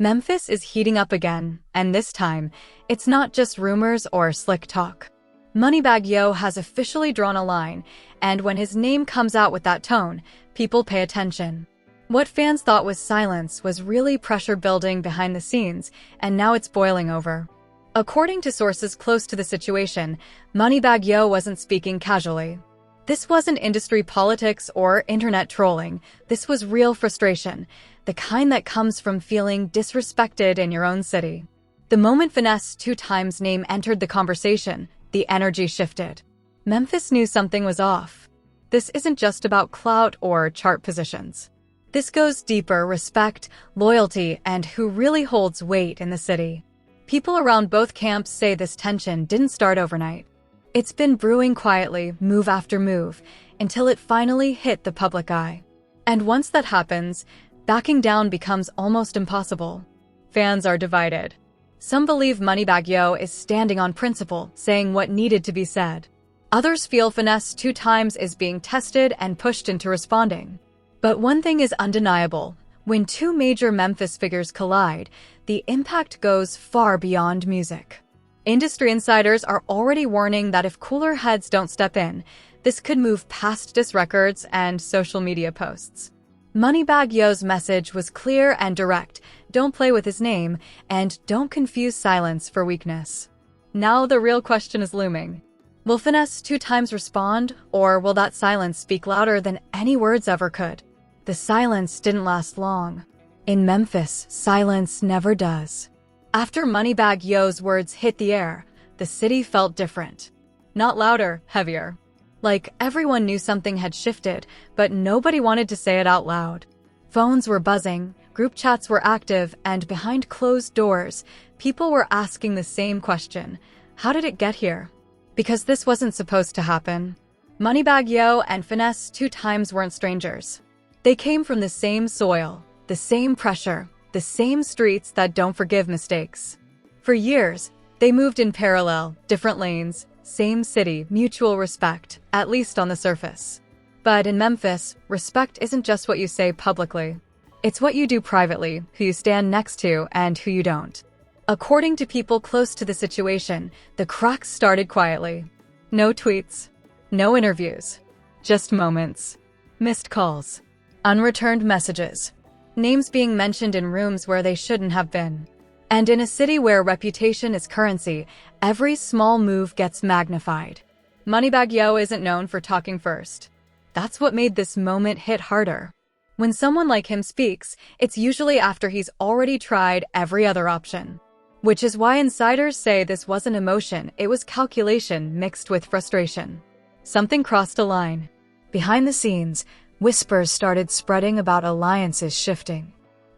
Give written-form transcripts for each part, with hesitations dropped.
Memphis is heating up again, and this time, it's not just rumors or slick talk. Moneybagg Yo has officially drawn a line, and when his name comes out with that tone, people pay attention. What fans thought was silence was really pressure building behind the scenes, and now it's boiling over. According to sources close to the situation, Moneybagg Yo wasn't speaking casually. This wasn't industry politics or internet trolling. This was real frustration, the kind that comes from feeling disrespected in your own city. The moment Finesse2Tymes' name entered the conversation, the energy shifted. Memphis knew something was off. This isn't just about clout or chart positions. This goes deeper: respect, loyalty, and who really holds weight in the city. People around both camps say this tension didn't start overnight. It's been brewing quietly, move after move, until it finally hit the public eye. And once that happens, backing down becomes almost impossible. Fans are divided. Some believe Moneybagg Yo is standing on principle, saying what needed to be said. Others feel Finesse2Tymes is being tested and pushed into responding. But one thing is undeniable: when two major Memphis figures collide, the impact goes far beyond music. Industry insiders are already warning that if cooler heads don't step in, this could move past diss records and social media posts. Moneybagg Yo's message was clear and direct: don't play with his name, and don't confuse silence for weakness. Now the real question is looming. Will Finesse2Tymes respond, or will that silence speak louder than any words ever could? The silence didn't last long. In Memphis, silence never does. After Moneybagg Yo's words hit the air, the city felt different. Not louder, heavier. Like everyone knew something had shifted, but nobody wanted to say it out loud. Phones were buzzing, group chats were active, and behind closed doors, people were asking the same question: how did it get here? Because this wasn't supposed to happen. Moneybagg Yo and Finesse2Tymes weren't strangers. They came from the same soil, the same pressure, the same streets that don't forgive mistakes. For years, they moved in parallel, different lanes, same city, mutual respect, at least on the surface. But in Memphis, respect isn't just what you say publicly. It's what you do privately, who you stand next to, and who you don't. According to people close to the situation, the cracks started quietly. No tweets, no interviews, just moments, missed calls, unreturned messages, names being mentioned in rooms where they shouldn't have been. And in a city where reputation is currency, every small move gets magnified. Moneybagg Yo isn't known for talking first. That's what made this moment hit harder. When someone like him speaks, it's usually after he's already tried every other option. Which is why insiders say this wasn't emotion, it was calculation mixed with frustration. Something crossed a line. Behind the scenes, whispers started spreading about alliances shifting.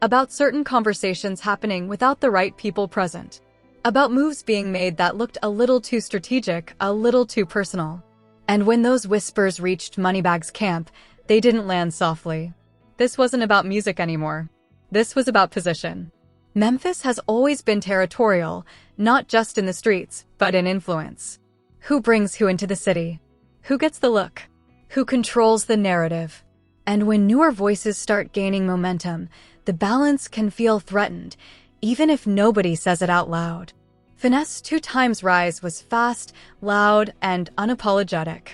About certain conversations happening without the right people present. About moves being made that looked a little too strategic, a little too personal. And when those whispers reached Moneybagg's camp, they didn't land softly. This wasn't about music anymore. This was about position. Memphis has always been territorial, not just in the streets, but in influence. Who brings who into the city? Who gets the look? Who controls the narrative? And when newer voices start gaining momentum, the balance can feel threatened, even if nobody says it out loud. Finesse2Tymes' rise was fast, loud, and unapologetic.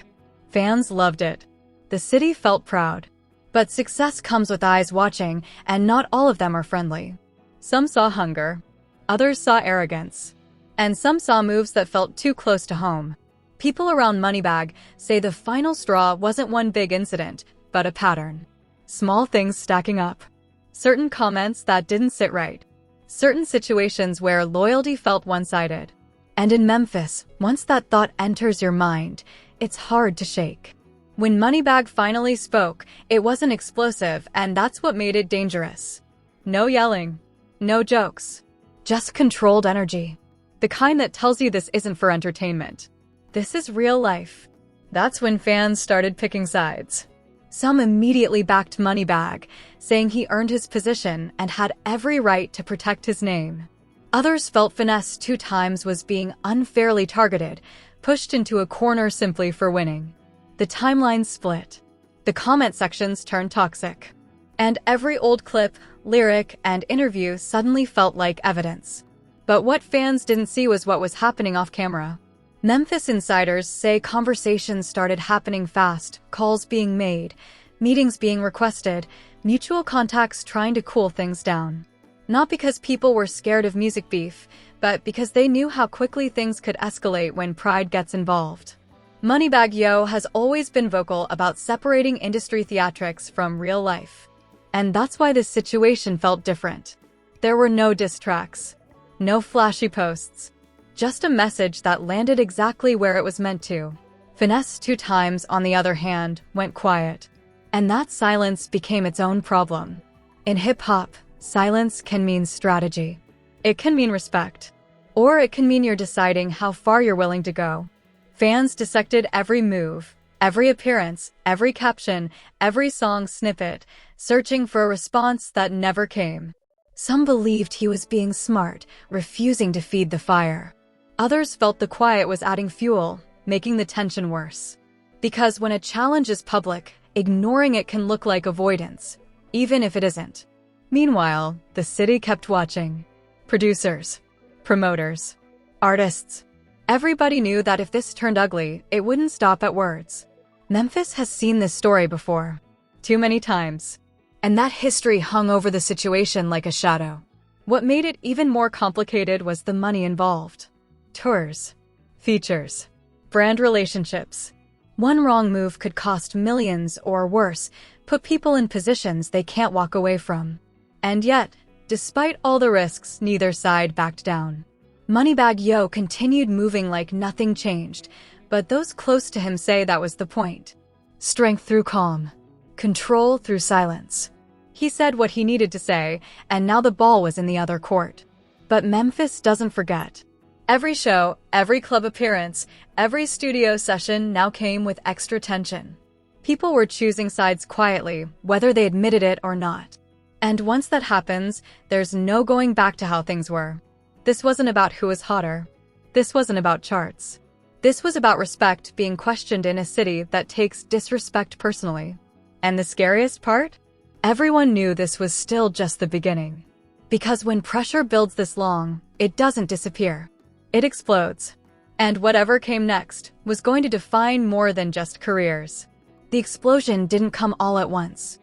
Fans loved it. The city felt proud. But success comes with eyes watching, and not all of them are friendly. Some saw hunger, others saw arrogance, and some saw moves that felt too close to home. People around Moneybagg say the final straw wasn't one big incident, but a pattern. Small things stacking up. Certain comments that didn't sit right. Certain situations where loyalty felt one-sided. And in Memphis, once that thought enters your mind, it's hard to shake. When Moneybagg finally spoke, it wasn't explosive, and that's what made it dangerous. No yelling. No jokes. Just controlled energy. The kind that tells you this isn't for entertainment. This is real life. That's when fans started picking sides. Some immediately backed Moneybagg, saying he earned his position and had every right to protect his name. Others felt Finesse2Tymes was being unfairly targeted, pushed into a corner simply for winning. The timeline split. The comment sections turned toxic. And every old clip, lyric, and interview suddenly felt like evidence. But what fans didn't see was what was happening off camera. Memphis insiders say conversations started happening fast, calls being made, meetings being requested, mutual contacts trying to cool things down. Not because people were scared of music beef, but because they knew how quickly things could escalate when pride gets involved. Moneybagg Yo has always been vocal about separating industry theatrics from real life. And that's why this situation felt different. There were no diss tracks, no flashy posts, just a message that landed exactly where it was meant to. Finesse2Tymes, on the other hand, went quiet. And that silence became its own problem. In hip-hop, silence can mean strategy. It can mean respect. Or it can mean you're deciding how far you're willing to go. Fans dissected every move, every appearance, every caption, every song snippet, searching for a response that never came. Some believed he was being smart, refusing to feed the fire. Others felt the quiet was adding fuel, making the tension worse. Because when a challenge is public, ignoring it can look like avoidance, even if it isn't. Meanwhile, the city kept watching. Producers, promoters, artists. Everybody knew that if this turned ugly, it wouldn't stop at words. Memphis has seen this story before. Too many times. And that history hung over the situation like a shadow. What made it even more complicated was the money involved. Tours, features, brand relationships. One wrong move could cost millions or worse, put people in positions they can't walk away from. And yet, despite all the risks, neither side backed down. Moneybagg Yo continued moving like nothing changed, but those close to him say that was the point. Strength through calm. Control through silence. He said what he needed to say, and now the ball was in the other court. But Memphis doesn't forget. Every show, every club appearance, every studio session now came with extra tension. People were choosing sides quietly, whether they admitted it or not. And once that happens, there's no going back to how things were. This wasn't about who was hotter. This wasn't about charts. This was about respect being questioned in a city that takes disrespect personally. And the scariest part? Everyone knew this was still just the beginning. Because when pressure builds this long, it doesn't disappear. It explodes. And whatever came next was going to define more than just careers. The explosion didn't come all at once.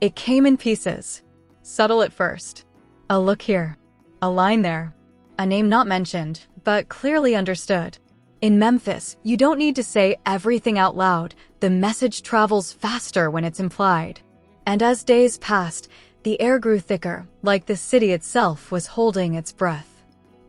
It came in pieces. Subtle at first. A look here. A line there. A name not mentioned, but clearly understood. In Memphis, you don't need to say everything out loud. The message travels faster when it's implied. And as days passed, the air grew thicker, like the city itself was holding its breath.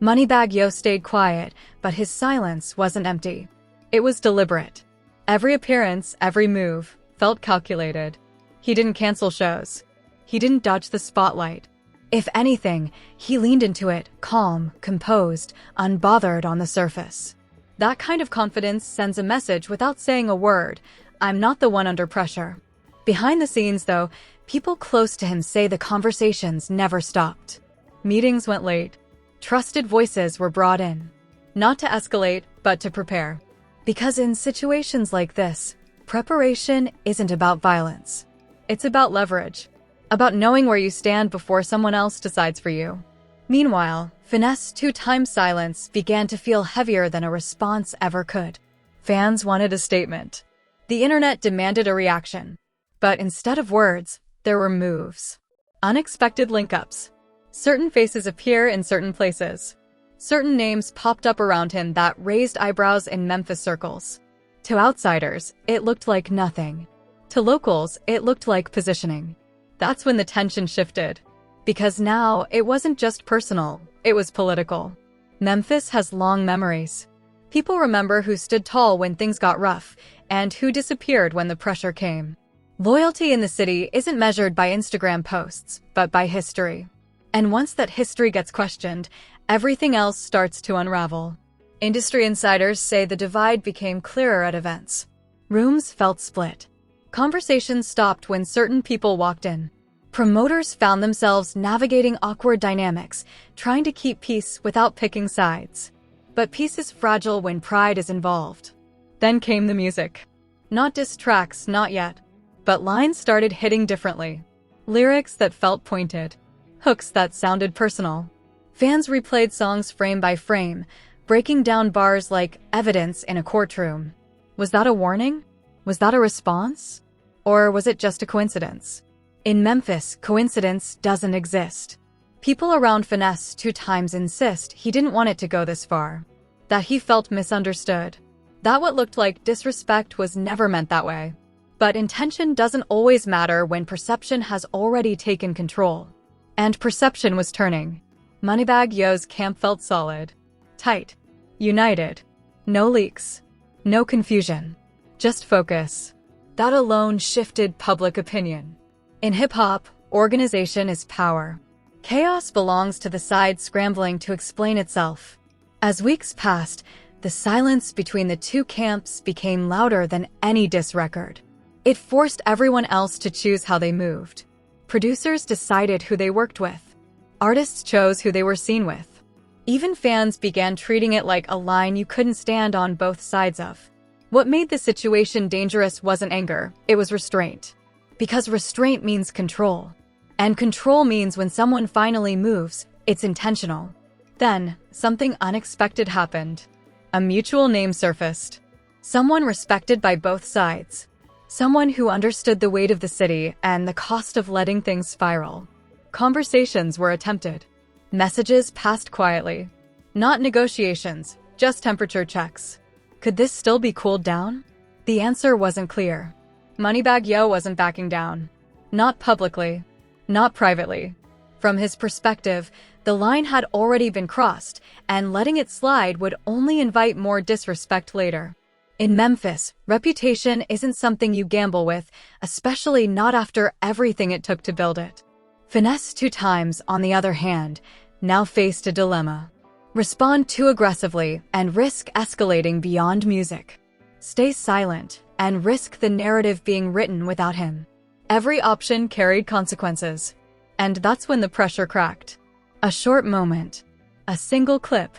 Moneybagg Yo stayed quiet, but his silence wasn't empty. It was deliberate. Every appearance, every move, felt calculated. He didn't cancel shows. He didn't dodge the spotlight. If anything, he leaned into it, calm, composed, unbothered on the surface. That kind of confidence sends a message without saying a word. I'm not the one under pressure. Behind the scenes, though, people close to him say the conversations never stopped. Meetings went late. Trusted voices were brought in. Not to escalate, but to prepare. Because in situations like this, preparation isn't about violence. It's about leverage. About knowing where you stand before someone else decides for you. Meanwhile, Finesse2Tymes' silence began to feel heavier than a response ever could. Fans wanted a statement. The internet demanded a reaction. But instead of words, there were moves. Unexpected link-ups. Certain faces appear in certain places. Certain names popped up around him that raised eyebrows in Memphis circles. To outsiders, it looked like nothing. To locals, it looked like positioning. That's when the tension shifted. Because now, it wasn't just personal, it was political. Memphis has long memories. People remember who stood tall when things got rough, and who disappeared when the pressure came. Loyalty in the city isn't measured by Instagram posts, but by history. And once that history gets questioned, everything else starts to unravel. Industry insiders say the divide became clearer at events. Rooms felt split. Conversations stopped when certain people walked in. Promoters found themselves navigating awkward dynamics, trying to keep peace without picking sides. But peace is fragile when pride is involved. Then came the music. Not diss tracks, not yet. But lines started hitting differently. Lyrics that felt pointed. Hooks that sounded personal. Fans replayed songs frame by frame, breaking down bars like evidence in a courtroom. Was that a warning? Was that a response? Or was it just a coincidence? In Memphis, coincidence doesn't exist. People around Finesse2Tymes insist he didn't want it to go this far. That he felt misunderstood. That what looked like disrespect was never meant that way. But intention doesn't always matter when perception has already taken control. And perception was turning. Moneybagg Yo's camp felt solid. Tight. United. No leaks. No confusion. Just focus. That alone shifted public opinion. In hip-hop, organization is power. Chaos belongs to the side scrambling to explain itself. As weeks passed, the silence between the two camps became louder than any diss record. It forced everyone else to choose how they moved. Producers decided who they worked with. Artists chose who they were seen with. Even fans began treating it like a line you couldn't stand on both sides of. What made the situation dangerous wasn't anger, it was restraint. Because restraint means control. And control means when someone finally moves, it's intentional. Then, something unexpected happened. A mutual name surfaced. Someone respected by both sides. Someone who understood the weight of the city and the cost of letting things spiral. Conversations were attempted. Messages passed quietly. Not negotiations, just temperature checks. Could this still be cooled down? The answer wasn't clear. Moneybagg Yo wasn't backing down. Not publicly. Not privately. From his perspective, the line had already been crossed, and letting it slide would only invite more disrespect later. In Memphis, reputation isn't something you gamble with, especially not after everything it took to build it. Finesse2Tymes, on the other hand, now faced a dilemma. Respond too aggressively and risk escalating beyond music. Stay silent and risk the narrative being written without him. Every option carried consequences. And that's when the pressure cracked. A short moment. A single clip.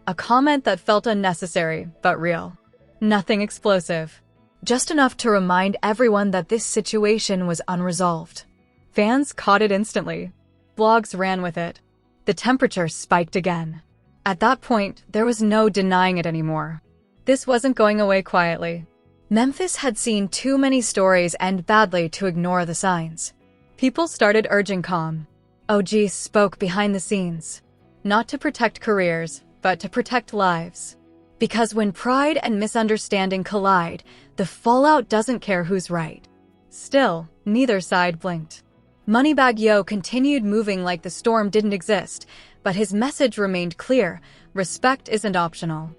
A comment that felt unnecessary, but real. Nothing explosive. Just enough to remind everyone that this situation was unresolved. Fans caught it instantly. Blogs ran with it. The temperature spiked again. At that point, there was no denying it anymore. This wasn't going away quietly. Memphis had seen too many stories and badly to ignore the signs. People started urging calm. OGs spoke behind the scenes. Not to protect careers, but to protect lives. Because when pride and misunderstanding collide, the fallout doesn't care who's right. Still, neither side blinked. Moneybagg Yo continued moving like the storm didn't exist, but his message remained clear: respect isn't optional.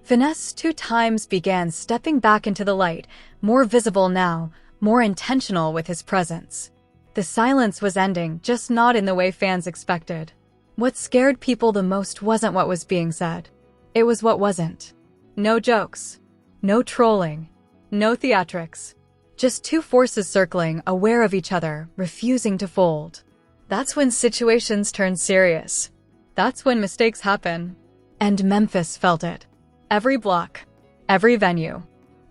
Finesse2Tymes began stepping back into the light, more visible now, more intentional with his presence. The silence was ending, just not in the way fans expected. What scared people the most wasn't what was being said. It was what wasn't. No jokes. No trolling. No theatrics. Just two forces circling, aware of each other, refusing to fold. That's when situations turn serious. That's when mistakes happen. And Memphis felt it. Every block. Every venue.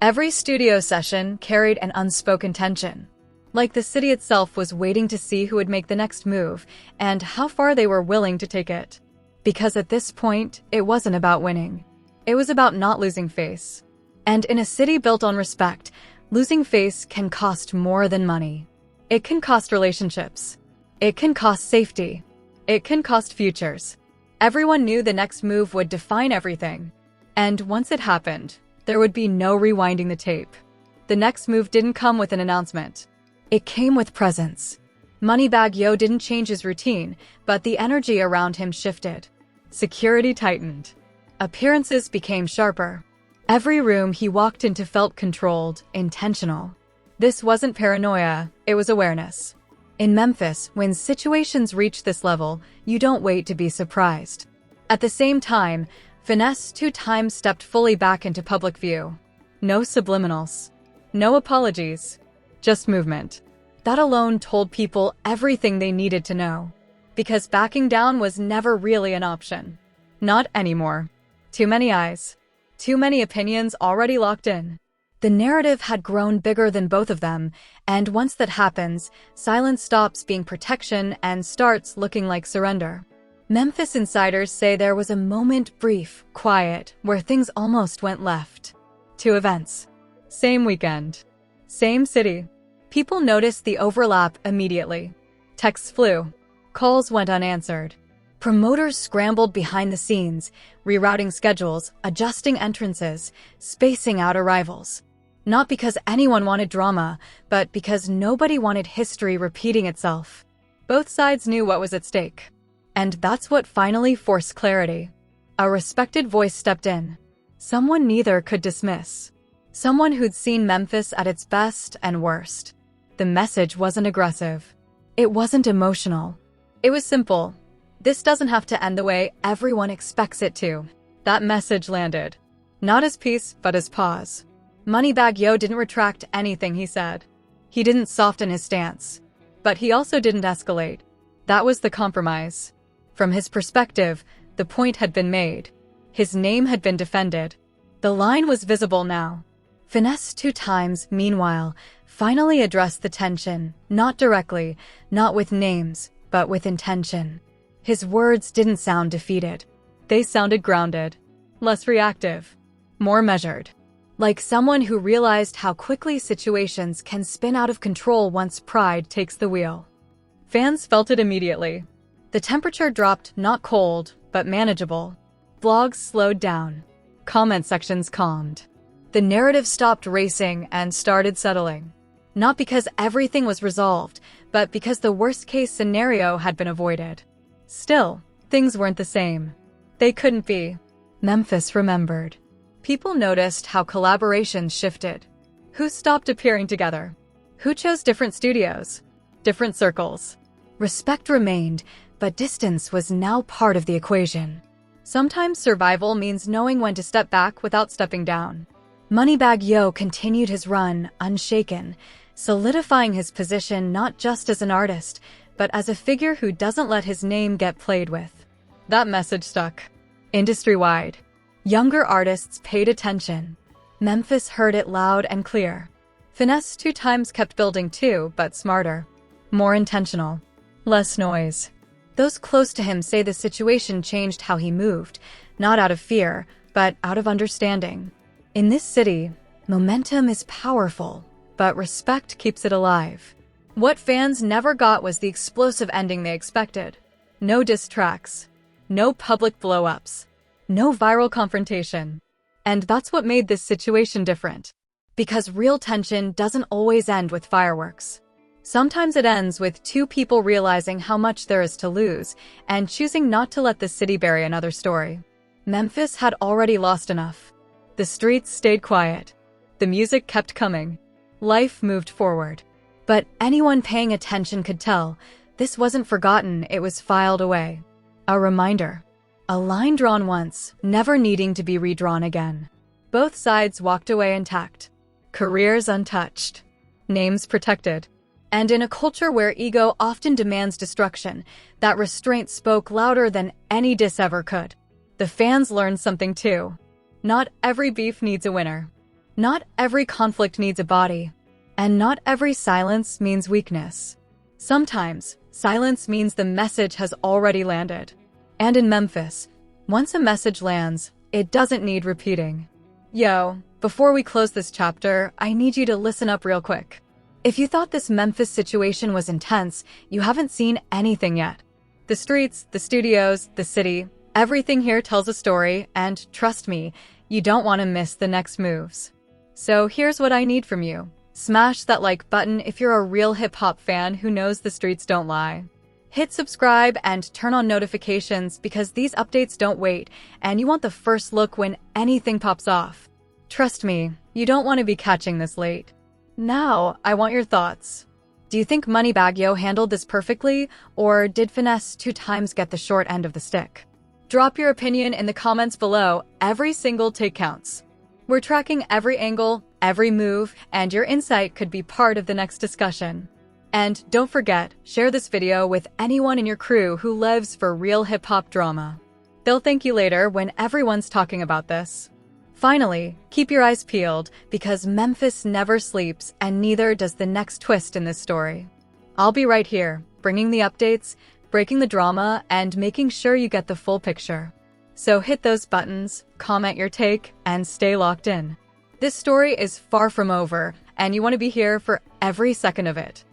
Every studio session carried an unspoken tension. Like the city itself was waiting to see who would make the next move, and how far they were willing to take it. Because at this point, it wasn't about winning. It was about not losing face. And in a city built on respect, losing face can cost more than money. It can cost relationships. It can cost safety. It can cost futures. Everyone knew the next move would define everything. And once it happened, there would be no rewinding the tape. The next move didn't come with an announcement. It came with presence. Moneybagg Yo didn't change his routine, but the energy around him shifted. Security tightened. Appearances became sharper. Every room he walked into felt controlled, intentional. This wasn't paranoia, it was awareness. In Memphis, when situations reach this level, you don't wait to be surprised. At the same time, Finesse2Tymes stepped fully back into public view. No subliminals. No apologies. Just movement. That alone told people everything they needed to know. Because backing down was never really an option. Not anymore. Too many eyes. Too many opinions already locked in. The narrative had grown bigger than both of them, and once that happens, silence stops being protection and starts looking like surrender. Memphis insiders say there was a moment, brief, quiet, where things almost went left. 2 events. Same weekend. Same city. People noticed the overlap immediately. Texts flew. Calls went unanswered. Promoters scrambled behind the scenes, rerouting schedules, adjusting entrances, spacing out arrivals. Not because anyone wanted drama, but because nobody wanted history repeating itself. Both sides knew what was at stake. And that's what finally forced clarity. A respected voice stepped in. Someone neither could dismiss. Someone who'd seen Memphis at its best and worst. The message wasn't aggressive. It wasn't emotional. It was simple. This doesn't have to end the way everyone expects it to. That message landed. Not as peace, but as pause. Moneybagg Yo didn't retract anything he said. He didn't soften his stance. But he also didn't escalate. That was the compromise. From his perspective, the point had been made. His name had been defended. The line was visible now. Finesse2Tymes, meanwhile, finally addressed the tension, not directly, not with names, but with intention. His words didn't sound defeated. They sounded grounded. Less reactive. More measured. Like someone who realized how quickly situations can spin out of control once pride takes the wheel. Fans felt it immediately. The temperature dropped, not cold, but manageable. Blogs slowed down. Comment sections calmed. The narrative stopped racing and started settling. Not because everything was resolved, but because the worst-case scenario had been avoided. Still, things weren't the same. They couldn't be. Memphis remembered. People noticed how collaborations shifted. Who stopped appearing together? Who chose different studios? Different circles? Respect remained, but distance was now part of the equation. Sometimes survival means knowing when to step back without stepping down. Moneybagg Yo continued his run, unshaken, solidifying his position not just as an artist, but as a figure who doesn't let his name get played with. That message stuck. Industry-wide. Younger artists paid attention. Memphis heard it loud and clear. Finesse2Tymes kept building too, but smarter. More intentional. Less noise. Those close to him say the situation changed how he moved, not out of fear, but out of understanding. In this city, momentum is powerful, but respect keeps it alive. What fans never got was the explosive ending they expected. No diss tracks. No public blow-ups. No viral confrontation. And that's what made this situation different. Because real tension doesn't always end with fireworks. Sometimes it ends with 2 people realizing how much there is to lose and choosing not to let the city bury another story. Memphis had already lost enough. The streets stayed quiet. The music kept coming. Life moved forward. But anyone paying attention could tell this wasn't forgotten, it was filed away. A reminder. A line drawn once, never needing to be redrawn again. Both sides walked away intact. Careers untouched. Names protected. And in a culture where ego often demands destruction, that restraint spoke louder than any diss ever could. The fans learned something too. Not every beef needs a winner. Not every conflict needs a body. And not every silence means weakness. Sometimes, silence means the message has already landed. And in Memphis, once a message lands, it doesn't need repeating. Yo, before we close this chapter, I need you to listen up real quick. If you thought this Memphis situation was intense, you haven't seen anything yet. The streets, the studios, the city, everything here tells a story, and trust me, you don't want to miss the next moves. So here's what I need from you. Smash that like button if you're a real hip-hop fan who knows the streets don't lie. Hit subscribe and turn on notifications because these updates don't wait, and you want the first look when anything pops off. Trust me, you don't want to be catching this late. Now, I want your thoughts. Do you think Moneybagg Yo handled this perfectly, or did Finesse2Tymes get the short end of the stick? Drop your opinion in the comments below. Every single take counts. We're tracking every angle, every move, and your insight could be part of the next discussion. And don't forget, share this video with anyone in your crew who lives for real hip-hop drama. They'll thank you later when everyone's talking about this. Finally, keep your eyes peeled because Memphis never sleeps and neither does the next twist in this story. I'll be right here, bringing the updates, breaking the drama, and making sure you get the full picture. So hit those buttons, comment your take, and stay locked in. This story is far from over, and you want to be here for every second of it.